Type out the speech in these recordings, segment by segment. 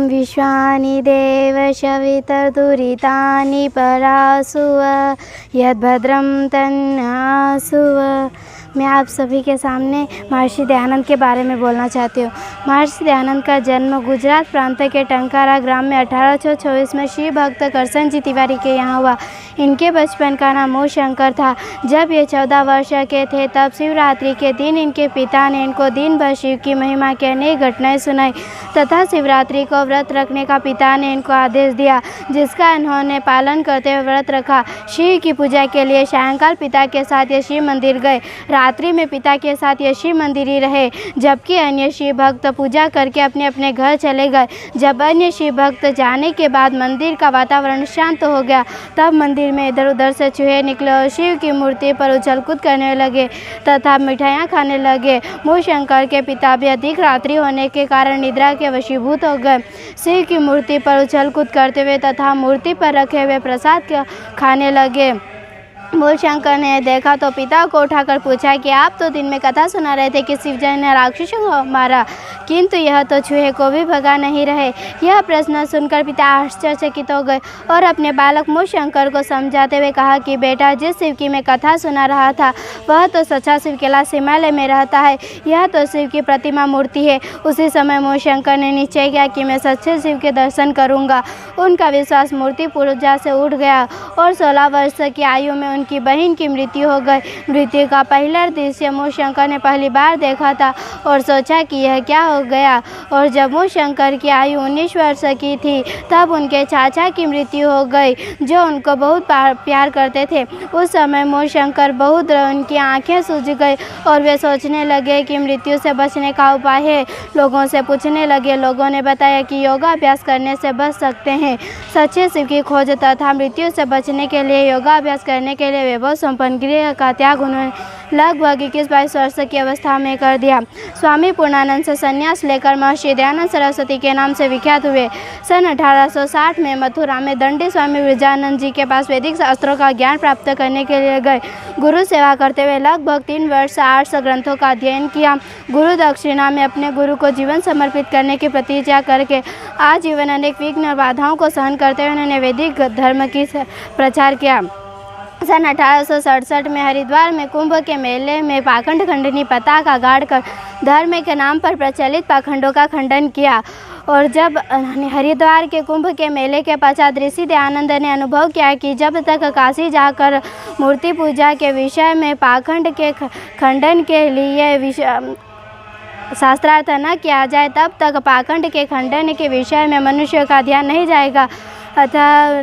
विश्वानि देव शवितदुरितानि परासुव यद्भद्रं तन्नासुव। मैं आप सभी के सामने महर्षि दयानंद के बारे में बोलना चाहती हूँ। महर्षि दयानंद का जन्म गुजरात प्रांत के टंकारा ग्राम में 1824 में श्री भक्त करसन जी तिवारी के यहाँ हुआ। इनके बचपन का नाम मूल शंकर था। जब ये 14 वर्ष के थे तब शिवरात्रि के दिन इनके पिता ने इनको दिन भर शिव की महिमा की अनेक घटनाएं सुनाई तथा शिवरात्रि को व्रत रखने का पिता ने इनको आदेश दिया, जिसका इन्होंने पालन करते हुए व्रत रखा। शिव की पूजा के लिए सायंकाल पिता के साथ ये शिव मंदिर गए। रात्रि में पिता के साथ ये शिव मंदिर ही रहे, जबकि अन्य शिव भक्त पूजा करके अपने अपने घर चले गए। जब अन्य शिव भक्त जाने के बाद मंदिर का वातावरण शांत हो गया, तब मंदिर में इधर उधर से चूहे निकले और शिव की मूर्ति पर उछल कूद करने लगे तथा मिठाइयाँ खाने लगे। मूल शंकर के पिता भी अधिक रात्रि होने के कारण निद्रा के वशीभूत हो गए। शिव की मूर्ति पर उछल कूद करते हुए तथा मूर्ति पर रखे हुए प्रसाद खाने लगे। मूल शंकर ने देखा तो पिता को उठाकर पूछा कि आप तो दिन में कथा सुना रहे थे कि शिवजी ने राक्षसों को मारा, किंतु यह तो चूहे को भी भगा नहीं रहे। यह प्रश्न सुनकर पिता आश्चर्यचकित हो गए और अपने बालक मूल शंकर को समझाते हुए कहा कि बेटा, जिस शिव की मैं कथा सुना रहा था वह तो सच्चा शिव कैलाश हिमालय में रहता है। यह तो शिव की प्रतिमा मूर्ति है। उसी समय मूल शंकर ने निश्चय किया कि मैं सच्चे शिव के दर्शन करूँगा। उनका विश्वास मूर्ति पूजा से उठ गया और 16 वर्ष की आयु में उनकी बहन की मृत्यु हो गई। मृत्यु का पहला दृश्य मूल शंकर ने पहली बार देखा था और सोचा कि यह क्या हो गया। और जब मूल शंकर की आयु 19 वर्ष की थी तब उनके चाचा की मृत्यु हो गई, जो उनको बहुत प्यार करते थे। उस समय मूल शंकर बहुत उनकी आंखें सूज गई और वे सोचने लगे कि मृत्यु से बचने का उपाय है। लोगों से पूछने लगे। लोगों ने बताया कि योगाभ्यास करने से बच सकते हैं। सच्चे शिव की खोज तथा मृत्यु से बचने के लिए योगाभ्यास करने के लिए वैभव संपन्न गृह का त्याग उन्होंने लगभग 21-22 वर्ष की अवस्था में कर दिया। स्वामी पूर्णानंद से संन्यास लेकर महर्षि दयानंद सरस्वती के नाम से विख्यात हुए। सन 1860 में मथुरा में दंडी स्वामी विरजानंद जी के पास वैदिक शास्त्रों का ज्ञान प्राप्त करने के लिए गए। गुरु सेवा करते हुए लगभग 3 वर्ष 800 ग्रंथों का अध्ययन किया। गुरु दक्षिणा में अपने गुरु को जीवन समर्पित करने की प्रतिज्ञा करके आजीवन अनेक विघ्न और बाधाओं को सहन करते हुए उन्होंने वैदिक धर्म की प्रचार किया। सन 1867 में हरिद्वार में कुंभ के मेले में पाखंड खंडनी पताका गाड़कर धर्म के नाम पर प्रचलित पाखंडों का खंडन किया। और जब हरिद्वार के कुंभ के मेले के पश्चात ऋषि दयानंद ने अनुभव किया कि जब तक काशी जाकर मूर्ति पूजा के विषय में पाखंड के खंडन के लिए शास्त्रार्थ न किया जाए, तब तक पाखंड के खंडन के विषय में मनुष्य का ध्यान नहीं जाएगा। अतः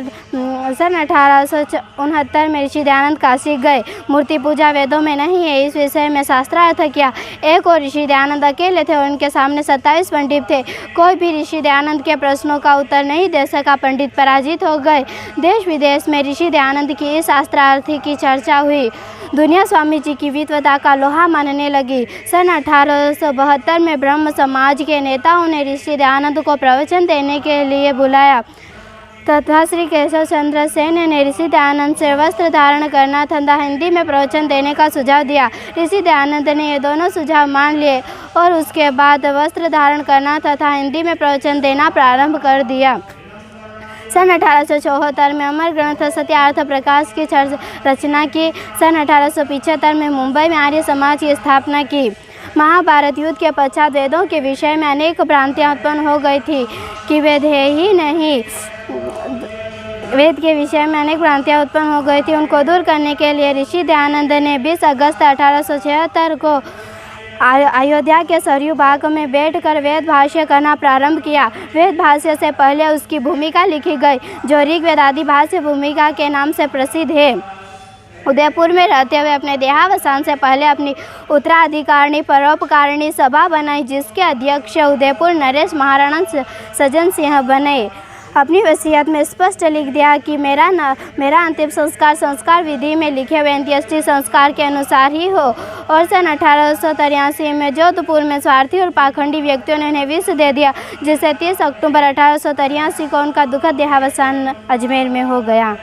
सन 1869 में ऋषि दयानंद काशी गए। मूर्ति पूजा वेदों में नहीं है, इस विषय में शास्त्रार्थ किया। एक और ऋषि दयानंद अकेले थे और उनके सामने 27 पंडित थे। कोई भी ऋषि दयानंद के प्रश्नों का उत्तर नहीं दे सका। पंडित पराजित हो गए। देश विदेश में ऋषि दयानंद की इस शास्त्रार्थ की चर्चा हुई। दुनिया स्वामी जी की विद्वता का लोहा मानने लगी। सन 1872 में ब्रह्म समाज के नेताओं ने ऋषि दयानंद को प्रवचन देने के लिए बुलाया तथा श्री केशव चंद्र सेन ने ऋषि दयानंद से वस्त्र धारण करना तथा हिंदी में प्रवचन देने का सुझाव दिया। ऋषि दयानंद ने ये दोनों सुझाव मान लिए और उसके बाद वस्त्र धारण करना तथा हिंदी में प्रवचन देना प्रारंभ कर दिया। सन 1874 में अमर ग्रंथ सत्यार्थ प्रकाश की रचना की। सन 1875 में मुंबई में आर्य समाज की स्थापना की। महाभारत युद्ध के पश्चात वेदों के विषय में अनेक भ्रांतियाँ उत्पन्न हो गई थी कि वेद है ही नहीं। वेद के विषय में अनेक भ्रांतियाँ उत्पन्न हो गई थी। उनको दूर करने के लिए ऋषि दयानंद ने 20 अगस्त 1876 को अयोध्या के सरयू बाग में बैठकर वेद भाष्य करना प्रारंभ किया। वेद भाष्य से पहले उसकी भूमिका लिखी गई, जो ऋग्वेद आदि भाष्य भूमिका के नाम से प्रसिद्ध है। उदयपुर में रहते हुए अपने देहावसान से पहले अपनी उत्तराधिकारिणी परोपकारिणी सभा बनाई, जिसके अध्यक्ष उदयपुर नरेश महाराणा सज्जन सिंह बने। अपनी वसीयत में स्पष्ट लिख दिया कि मेरा अंतिम संस्कार विधि में लिखे हुए अंत्येष्टि संस्कार के अनुसार ही हो। और सन 1883 में जोधपुर में स्वार्थी और पाखंडी व्यक्तियों ने उन्हें विष दे दिया, जिससे 30 अक्टूबर 1883 को उनका दुखद देहावसान अजमेर में हो गया।